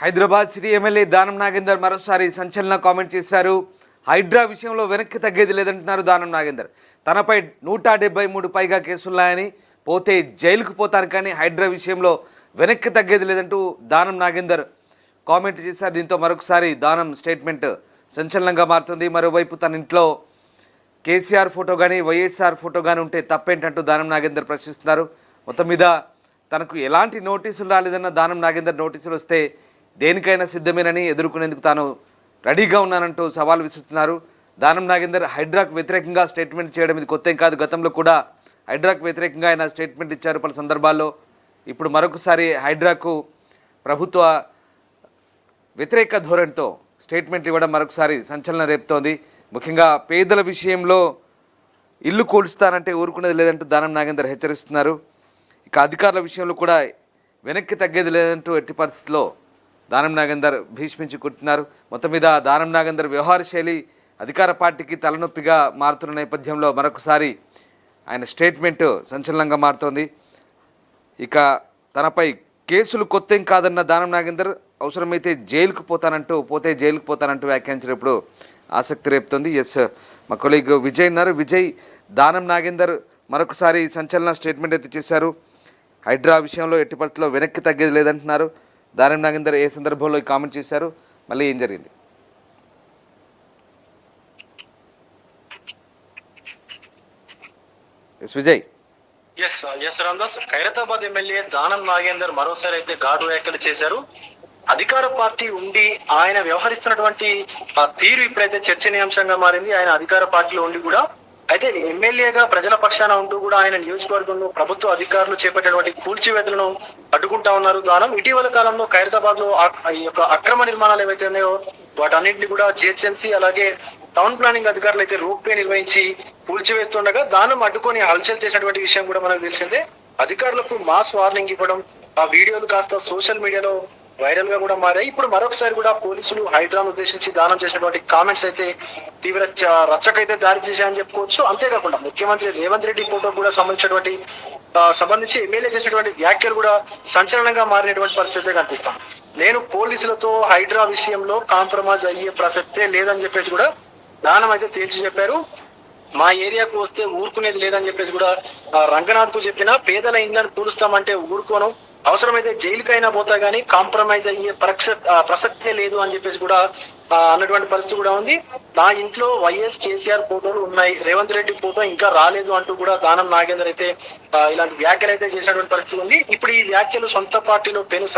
Hyderabad city MLA Danam Nagender మరోసారి సంచలన comment చేశారు. హైడ్రా విషయంలో వెనక్కి తగ్గేది లేదంటున్నారు దానం నాగేందర్. తనపై 173 పైగా కేసులున్నాయని, పోతే జైలుకు పోతాను కానీ హైడ్రా విషయంలో వెనక్కి తగ్గేది లేదంటూ దానం నాగేందర్ కామెంట్ చేశారు. దీంతో మరొకసారి దానం స్టేట్మెంట్ సంచలనంగా మారుతుంది. మరోవైపు తన ఇంట్లో కేసీఆర్ ఫోటో కానీ వైఎస్ఆర్ ఫోటో కానీ ఉంటే తప్పేంటంటూ దానం నాగేందర్ ప్రశ్నిస్తున్నారు. మొత్తం మీద తనకు ఎలాంటి నోటీసులు రాలేదన్న దానం నాగేందర్ నోటీసులు వస్తే దేనికైనా సిద్ధమేనని ఎదుర్కొనేందుకు తాను రెడీగా ఉన్నానంటూ సవాల్ విసురుతున్నారు. దానం నాగేందర్ హైడ్రాకు వ్యతిరేకంగా స్టేట్మెంట్ చేయడం ఇది కొత్త కాదు. గతంలో కూడా హైడ్రాకు వ్యతిరేకంగా ఆయన స్టేట్మెంట్ ఇచ్చారు పలు సందర్భాల్లో. ఇప్పుడు మరొకసారి హైడ్రాకు ప్రభుత్వ వ్యతిరేక ధోరణితో స్టేట్మెంట్ ఇవ్వడం మరొకసారి సంచలనం రేపుతోంది. ముఖ్యంగా పేదల విషయంలో ఇల్లు కూల్చుతానంటే ఊరుకునేది లేదంటూ దానం నాగేందర్ హెచ్చరిస్తున్నారు. ఇక అధికారుల విషయంలో కూడా వెనక్కి తగ్గేది లేదంటూ ఎట్టి పరిస్థితుల్లో దానం నాగేందర్ భీష్మించుకుంటున్నారు. మొత్తం మీద దానం నాగేందర్ వ్యవహార శైలి అధికార పార్టీకి తలనొప్పిగా మారుతున్న నేపథ్యంలో మరొకసారి ఆయన స్టేట్మెంట్ సంచలనంగా మారుతోంది. ఇక తనపై కేసులు కొత్తేం కాదన్న దానం నాగేందర్ అవసరమైతే జైలుకు పోతానంటూ వ్యాఖ్యానించినప్పుడు ఆసక్తి రేపుతోంది. ఎస్, మా కొలీగ్ విజయ్ ఉన్నారు. విజయ్, దానం నాగేందర్ మరొకసారి సంచలన స్టేట్మెంట్ అయితే చేశారు. హైడ్రా విషయంలో ఎట్టి పరిస్థితుల్లో వెనక్కి తగ్గేది లేదంటున్నారు. దానం నాగేందర్ ఏ సందర్భంలో కామెంట్ చేశారు, మళ్ళీ ఏం జరిగింది? S Vijay. S Ramadas, Khairatabad MLA Danam Nagender మరోసారి అయితే ఘాటు వ్యాఖ్యలు చేశారు. అధికార పార్టీ ఉండి ఆయన వ్యవహరిస్తున్నటువంటి తీరు ఇప్పుడైతే చర్చనీయాంశంగా మారింది. ఆయన అధికార పార్టీలో ఉండి కూడా అయితే ఎమ్మెల్యేగా ప్రజల పక్షాన ఉంటూ కూడా ఆయన నియోజకవర్గంలో ప్రభుత్వ అధికారులు చేపట్టినటువంటి కూల్చివేతలను అడ్డుకుంటా ఉన్నారు దానం. ఇటీవల కాలంలో ఖైరతాబాద్ లో ఈ యొక్క అక్రమ నిర్మాణాలు ఏవైతే ఉన్నాయో వాటన్నింటినీ కూడా జిహెచ్ఎంసీ అలాగే టౌన్ ప్లానింగ్ అధికారులు అయితే రూపే నిర్వహించి కూల్చివేస్తుండగా దానం అడ్డుకొని హల్చల్ చేసినటువంటి విషయం కూడా మనకు తెలిసిందే. అధికారులకు మాస్ వార్నింగ్ ఇవ్వడం, ఆ వీడియోలు కాస్త సోషల్ మీడియాలో వైరల్ గా కూడా మారాయి. ఇప్పుడు మరొకసారి కూడా పోలీసులు హైడ్రాను ఉద్దేశించి దానం చేసినటువంటి కామెంట్స్ అయితే తీవ్ర రచ్చకైతే దారి చేశాయని చెప్పుకోవచ్చు. అంతేకాకుండా ముఖ్యమంత్రి రేవంత్ రెడ్డి ఫోటో కూడా సంబంధించి ఎమ్మెల్యే చేసినటువంటి వ్యాఖ్యలు కూడా సంచలనంగా మారినటువంటి పరిస్థితి కనిపిస్తాం. నేను పోలీసులతో హైడ్రా విషయంలో కాంప్రమైజ్ అయ్యే ప్రసక్తే లేదని చెప్పేసి కూడా దానం అయితే తేల్చి చెప్పారు. మా ఏరియాకు వస్తే ఊరుకునేది లేదని చెప్పేసి కూడా రంగనాథ్ కు చెప్పిన పేదల ఇండ్లను కూలుస్తామంటే ఊరుకోను, అవసరమైతే జైలుకైనా పోతా గానీ కాంప్రమైజ్ అయ్యే ప్రసక్తే లేదు అని చెప్పేసి కూడా అన్నటువంటి పరిస్థితి కూడా ఉంది. నా ఇంట్లో వైఎస్ కేసీఆర్ ఫోటోలు ఉన్నాయి, రేవంత్ రెడ్డి ఫోటో ఇంకా రాలేదు అంటూ కూడా దానం నాగేందర్ అయితే ఇలాంటి వ్యాఖ్యలు అయితే చేసినటువంటి పరిస్థితి ఉంది. ఇప్పుడు ఈ వ్యాఖ్యలు సొంత పార్టీలో పెను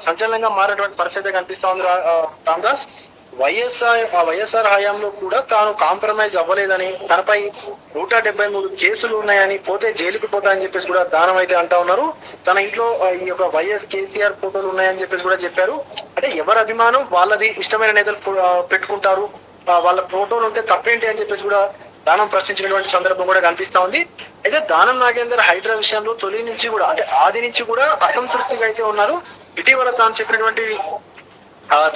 సంచలనంగా మారినటువంటి పరిస్థితి కనిపిస్తా ఉంది రామదాస్. వైఎస్ఆర్ హయాంలో కూడా తాను కాంప్రమైజ్ అవ్వలేదని, తనపై 173 కేసులు ఉన్నాయని, పోతే జైలుకు పోతాయని చెప్పేసి కూడా దానం అయితే అంటా ఉన్నారు. తన ఇంట్లో ఈ యొక్క వైఎస్ కేసీఆర్ ఫోటోలు ఉన్నాయని చెప్పేసి కూడా చెప్పారు. అంటే ఎవరి అభిమానం వాళ్ళది, ఇష్టమైన నేతలు పెట్టుకుంటారు, వాళ్ళ ఫోటోలు ఉంటే తప్పేంటి అని చెప్పేసి కూడా దానం ప్రశ్నించినటువంటి సందర్భం కూడా కనిపిస్తా ఉంది. అయితే దానం నాగేందర్ హైడ్రా విషయంలో తొలి నుంచి కూడా అంటే ఆది నుంచి కూడా అసంతృప్తిగా అయితే ఉన్నారు. ఇటీవల తాను చెప్పినటువంటి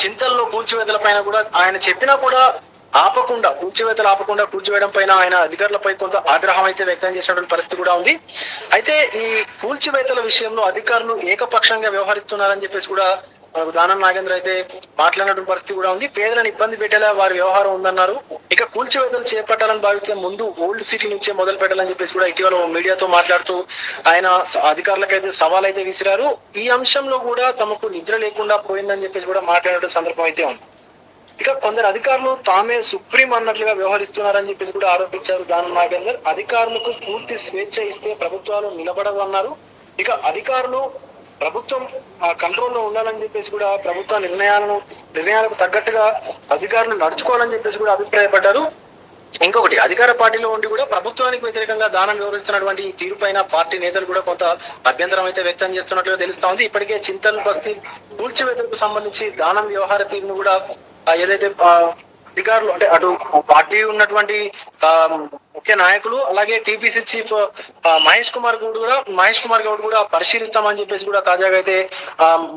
చింతల్లో కూల్చివేతల పైన కూడా ఆయన చెప్పినా కూడా కూల్చివేయడం పైన ఆయన అధికారులపై కొంత ఆగ్రహం అయితే వ్యక్తం చేసినటువంటి పరిస్థితి కూడా ఉంది. అయితే ఈ కూల్చివేతల విషయంలో అధికారులు ఏకపక్షంగా వ్యవహరిస్తున్నారని చెప్పేసి కూడా దానం నాగేంద్ర అయితే మాట్లాడినటువంటి పరిస్థితి కూడా ఉంది. పేదలను ఇబ్బంది పెట్టేలా వారి వ్యవహారం ఉందన్నారు. ఇక కూల్చివేతలు చేపట్టాలని భావిస్తే ముందు ఓల్డ్ సిటీ నుంచే మొదలు పెట్టాలని చెప్పేసి కూడా ఇటీవల మీడియాతో మాట్లాడుతూ ఆయన అధికారులకైతే సవాల్ అయితే విసిరారు. ఈ అంశంలో కూడా తమకు నిద్ర లేకుండా పోయిందని చెప్పేసి కూడా మాట్లాడే సందర్భం అయితే ఉంది. ఇక కొందరు అధికారులు తామే సుప్రీం అన్నట్లుగా వ్యవహరిస్తున్నారని చెప్పేసి కూడా ఆరోపించారు దానం నాగేందర్. అధికారులకు పూర్తి స్వేచ్ఛ ఇస్తే ప్రభుత్వాలు నిలబడవు అన్నారు. ఇక అధికారులు ప్రభుత్వం కంట్రోల్లో ఉండాలని చెప్పేసి కూడా ప్రభుత్వ నిర్ణయాలకు తగ్గట్టుగా అధికారులు నడుచుకోవాలని చెప్పేసి కూడా అభిప్రాయపడ్డారు. ఇంకొకటి, అధికార పార్టీలో ఉండి కూడా ప్రభుత్వానికి వ్యతిరేకంగా దానం వ్యవహరిస్తున్నటువంటి ఈ తీరు పైన పార్టీ నేతలు కూడా కొంత అభ్యంతరం అయితే వ్యక్తం చేస్తున్నట్లుగా తెలుస్తా ఉంది. ఇప్పటికే చింతల్ బస్తీ కూల్చివేతలకు సంబంధించి దానం వ్యవహార తీరును కూడా ఏదైతే అధికారులు అంటే అటు పార్టీ ఉన్నటువంటి ముఖ్య నాయకులు అలాగే టీపీసీ చీఫ్ మహేష్ కుమార్ గౌడ్ కూడా పరిశీలిస్తామని చెప్పేసి కూడా తాజాగా అయితే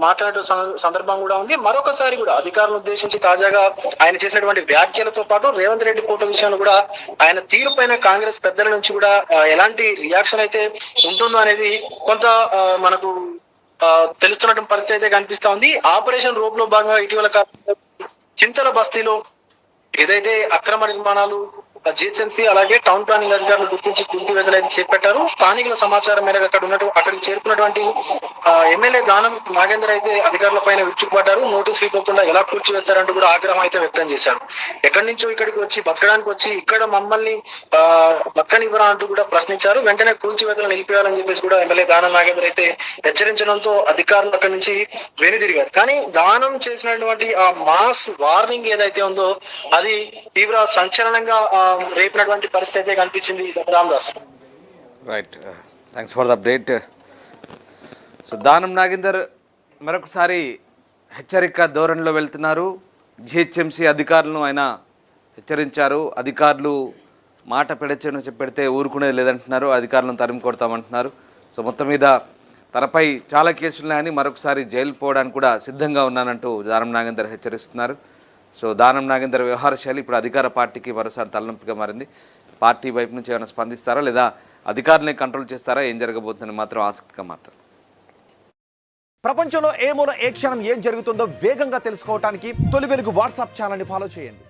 మాట్లాడే సందర్భం కూడా ఉంది. మరొకసారి కూడా అధికారులను ఉద్దేశించి తాజాగా ఆయన చేసినటువంటి వ్యాఖ్యలతో పాటు రేవంత్ రెడ్డి ఫోటో విషయంలో కూడా ఆయన తీరు పైన కాంగ్రెస్ పెద్దల నుంచి కూడా ఎలాంటి రియాక్షన్ అయితే ఉంటుందో అనేది కొంత మనకు తెలుస్తున్నటువంటి పరిస్థితి అయితే కనిపిస్తా ఉంది. ఆపరేషన్ రోప్ లో భాగంగా ఇటీవల కాలంలో చింతల బస్తీలో ఏదైతే అక్రమ నిర్మాణాలు జిహెచ్ఎంసీ అలాగే టౌన్ ప్లానింగ్ అధికారులు గుర్తించి కూల్చివేతలు అయితే చేపట్టారు. స్థానికుల సమాచారం మేరకు అక్కడికి చేరుకున్నటువంటి ఎమ్మెల్యే దానం నాగేందర్ అయితే అధికారుల పైన విరుచుకుపడ్డారు. నోటీసులు ఇవ్వకుండా ఎలా కూల్చివేస్తారంటూ కూడా ఆగ్రహం అయితే వ్యక్తం చేశారు. ఎక్కడి నుంచో ఇక్కడికి వచ్చి బతకడానికి వచ్చి ఇక్కడ మమ్మల్ని బతకనివ్వరా అంటూ కూడా ప్రశ్నించారు. వెంటనే కూల్చివేతలు నిలిపేయాలని చెప్పేసి కూడా ఎమ్మెల్యే దానం నాగేందర్ అయితే హెచ్చరించడంతో అధికారులు అక్కడి నుంచి వెనుదిరిగారు. కానీ దానం చేసినటువంటి ఆ మాస్ వార్నింగ్ ఏదైతే ఉందో అది తీవ్ర సంచలనంగా రేపినటువంటి పరిస్థితి అయితే కనిపించింది. Ramadas. Right, thanks for the update. So Danam Nagender మరొకసారి హెచ్చరిక ధోరణిలో వెళ్తున్నారు. జిహెచ్ఎంసీ అధికారులను ఆయన హెచ్చరించారు. అధికారులు మాట పెడితే ఊరుకునేది లేదంటున్నారు. అధికారులను తరిమి కొడతామంటున్నారు. సో మొత్తం మీద తనపై చాలా కేసులున్నాయని మరొకసారి జైలు పోవడానికి కూడా సిద్ధంగా ఉన్నానంటూ దానం నాగేందర్ హెచ్చరిస్తున్నారు. సో దానం నాగేందర్ వ్యవహార శైలి ఇప్పుడు అధికార పార్టీకి మరోసారి తలనొప్పిగా మారింది. పార్టీ వైపు నుంచి ఏమైనా స్పందిస్తారా లేదా అధికారులనే కంట్రోల్ చేస్తారా, ఏం జరగబోతుందని మాత్రం ఆసక్తిగా మాత్రం. ప్రపంచంలో ఏ మూల ఏ క్షణం ఏం జరుగుతుందో వేగంగా తెలుసుకోవడానికి తొలి వెలుగు వాట్సాప్ ఛానల్ని ఫాలో చేయండి.